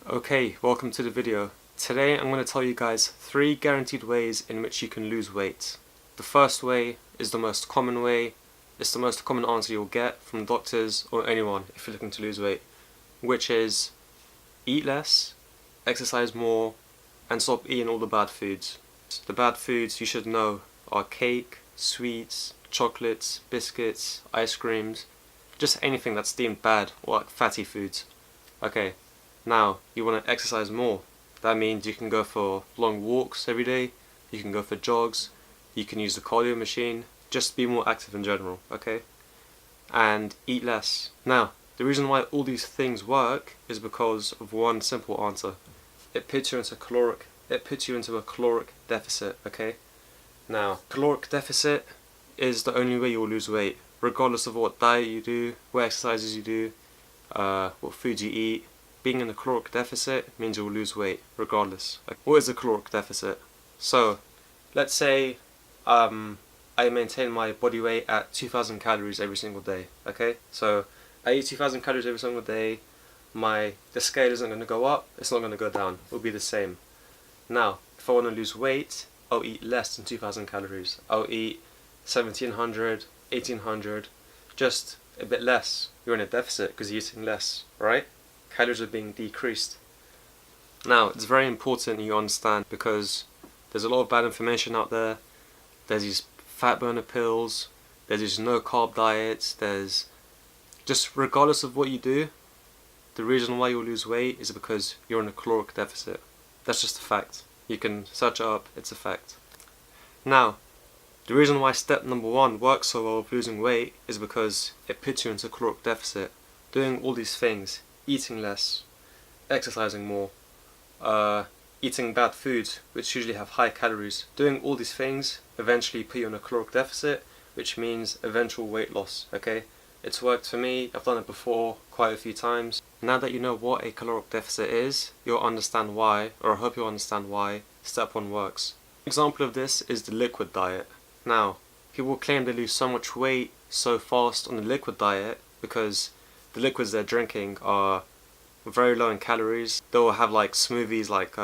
Okay, welcome to the video. Today I'm going to tell you guys 3 guaranteed ways in which you can lose weight. The first way is the most common way. It's the most common answer you'll get from doctors or anyone if you're looking to lose weight, which is eat less, exercise more, and stop eating all the bad foods. The bad foods you should know are cake, sweets, chocolates, biscuits, ice creams, just anything that's deemed bad or like fatty foods. Okay. Now, you want to exercise more. That means you can go for long walks every day, you can go for jogs, you can use the cardio machine, just be more active in general, okay? And eat less. Now, the reason why all these things work is because of one simple answer. It puts you into a caloric deficit, okay? Now, caloric deficit is the only way you'll lose weight, regardless of what diet you do, what exercises you do, what food you eat. Being in a caloric deficit means you'll lose weight regardless. What is a caloric deficit? So, let's say I maintain my body weight at 2,000 calories every single day. Okay, so I eat 2,000 calories every single day. The scale isn't going to go up. It's not going to go down. It'll be the same. Now, if I want to lose weight, I'll eat less than 2,000 calories. I'll eat 1,700, 1,800, just a bit less. You're in a deficit because you're eating less, right? Calories are being decreased. Now, it's very important you understand because there's a lot of bad information out there. There's these fat burner pills, there's these no carb diets, there's just regardless of what you do, the reason why you'll lose weight is because you're in a caloric deficit. That's just a fact. You can search it up, it's a fact. Now, the reason why step number 1 works so well with losing weight is because it puts you into a caloric deficit. Doing all these things, eating less, exercising more, eating bad foods which usually have high calories. Doing all these things eventually put you in a caloric deficit, which means eventual weight loss, okay? It's worked for me, I've done it before quite a few times. Now that you know what a caloric deficit is, you'll understand why, or I hope you'll understand why, step 1 works. An example of this is the liquid diet. Now, people claim they lose so much weight so fast on the liquid diet because the liquids they're drinking are very low in calories. They'll have like smoothies like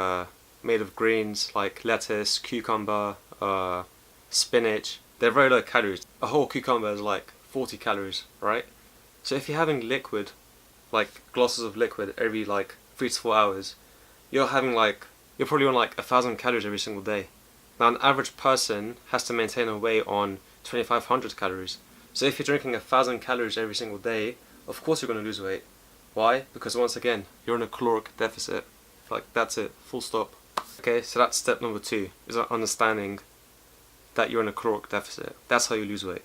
made of greens like lettuce, cucumber, spinach. They're very low calories. A whole cucumber is like 40 calories, right? So if you're having liquid, like glasses of liquid every like 3 to 4 hours, you're probably on like 1,000 calories every single day. Now an average person has to maintain a weight on 2,500 calories. So if you're drinking 1,000 calories every single day, of course you're going to lose weight. Why? Because once again, you're in a caloric deficit. Like, that's it, full stop. Okay, so that's step number 2, is understanding that you're in a caloric deficit. That's how you lose weight.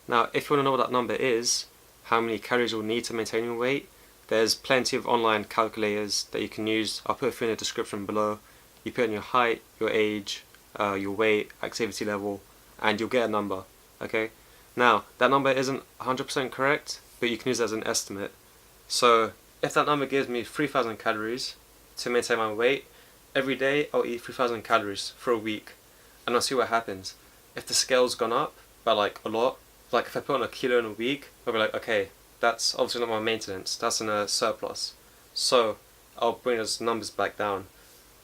Now, if you want to know what that number is, how many calories you'll need to maintain your weight, there's plenty of online calculators that you can use. I'll put a few in the description below. You put in your height, your age, your weight, activity level, and you'll get a number. Okay? Now, that number isn't 100% correct, but you can use it as an estimate. So if that number gives me 3,000 calories to maintain my weight, every day I'll eat 3,000 calories for a week and I'll see what happens. If the scale's gone up by like a lot, like if I put on a kilo in a week, I'll be like, okay, that's obviously not my maintenance, that's in a surplus. So I'll bring those numbers back down.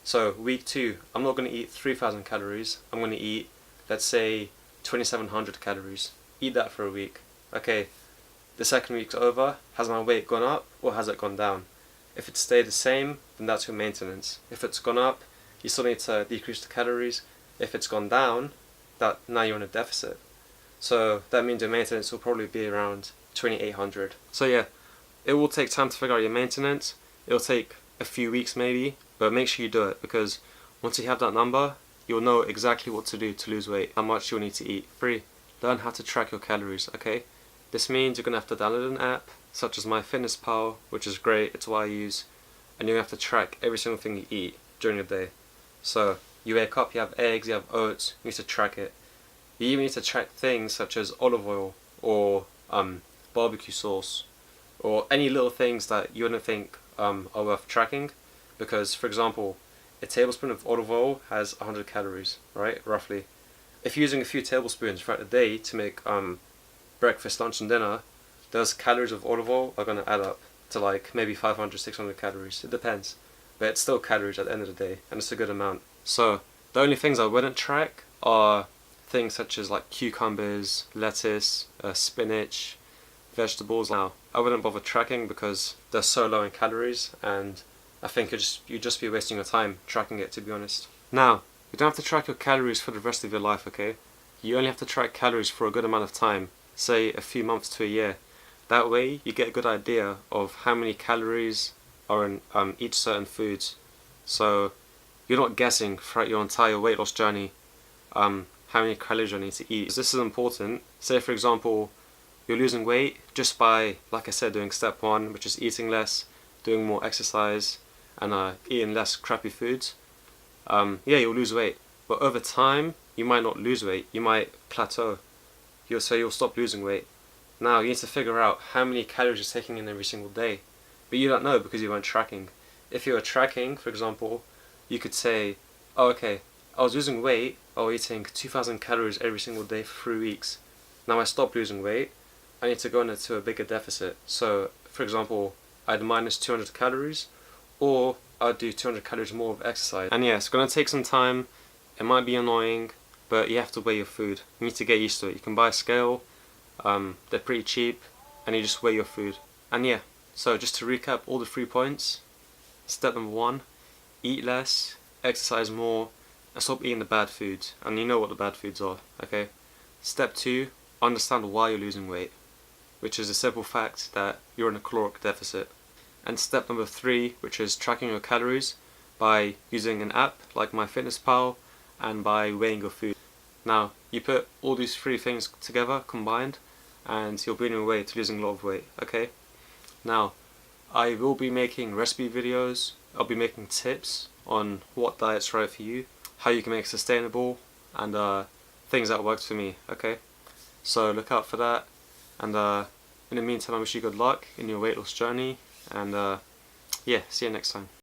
So week 2, I'm not going to eat 3,000 calories, I'm going to eat, let's say, 2,700 calories. Eat that for a week. Okay. The second week's over, has my weight gone up or has it gone down? If it stayed the same, then that's your maintenance. If it's gone up, you still need to decrease the calories. If it's gone down, now you're in a deficit. So that means your maintenance will probably be around 2,800. So yeah, it will take time to figure out your maintenance. It'll take a few weeks maybe, but make sure you do it because once you have that number, you'll know exactly what to do to lose weight, how much you'll need to eat. 3, learn how to track your calories, okay? This means you're going to have to download an app, such as MyFitnesspal, which is great, it's what I use, and you're going to have to track every single thing you eat during the day. So, you wake up, you have eggs, you have oats, you need to track it. You even need to track things such as olive oil, or barbecue sauce, or any little things that you wouldn't think are worth tracking, because, for example, a tablespoon of olive oil has 100 calories, right, roughly. If you're using a few tablespoons throughout the day to make breakfast, lunch and dinner, those calories of olive oil are going to add up to like maybe 500, 600 calories. It depends. but it's still calories at the end of the day, and it's a good amount. So the only things I wouldn't track are things such as like cucumbers, lettuce, spinach, vegetables. Now, I wouldn't bother tracking because they're so low in calories, and I think you'd just be wasting your time tracking it, to be honest. Now, you don't have to track your calories for the rest of your life, okay? You only have to track calories for a good amount of time, say a few months to a year. That way, you get a good idea of how many calories are in each certain foods. So, you're not guessing throughout your entire weight loss journey how many calories you need to eat. This is important. Say, for example, you're losing weight just by, like I said, doing step 1, which is eating less, doing more exercise, and eating less crappy foods. Yeah, you'll lose weight. But over time, you might not lose weight. You might plateau. So you'll stop losing weight. Now, you need to figure out how many calories you're taking in every single day. But you don't know because you weren't tracking. If you were tracking, for example, you could say, oh, okay, I was losing weight, I was eating 2,000 calories every single day for 3 weeks. Now I stopped losing weight, I need to go into a bigger deficit. So, for example, I'd minus 200 calories, or I'd do 200 calories more of exercise. And yeah, it's going to take some time, it might be annoying, but you have to weigh your food. You need to get used to it. You can buy a scale, they're pretty cheap, and you just weigh your food. And yeah, so just to recap all the 3 points. Step number 1, eat less, exercise more, and stop eating the bad foods. And you know what the bad foods are, okay? Step 2, understand why you're losing weight, which is a simple fact that you're in a caloric deficit. And step number 3, which is tracking your calories by using an app like MyFitnesspal and by weighing your food. Now, you put all these 3 things together, combined, and you'll be on your way to losing a lot of weight, okay? Now, I will be making recipe videos, I'll be making tips on what diet's right for you, how you can make it sustainable, and things that worked for me, okay? So look out for that, and in the meantime I wish you good luck in your weight loss journey, and yeah, see you next time.